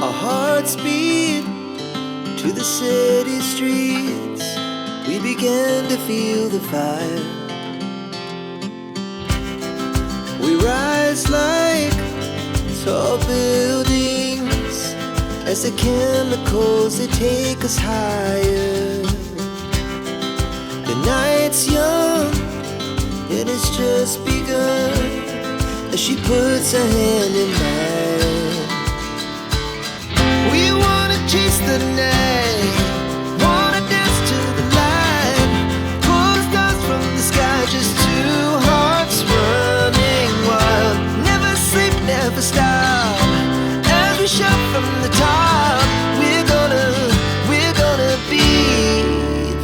Our hearts beat to the city streets. We began to feel the fire. We rise like tall buildings as the chemicals, they take us higher. The night's young, it has just begun as she puts her hand in mine. We wanna chase the night, wanna dance to the light, pull the stars from the sky, just two hearts running wild. Never sleep, never stop, as we shout from the top. We're gonna be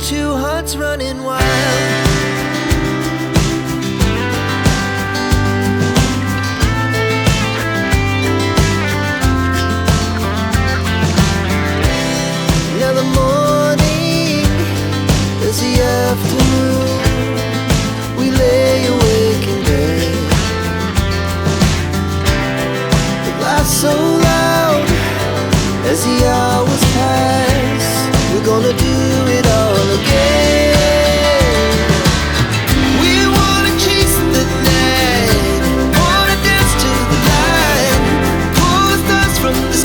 two hearts running wild. Afternoon, we lay awake in bed. It laughs so loud as the hours pass. We're gonna do it all again. We wanna chase the night, wanna dance to the light, pull the stars from the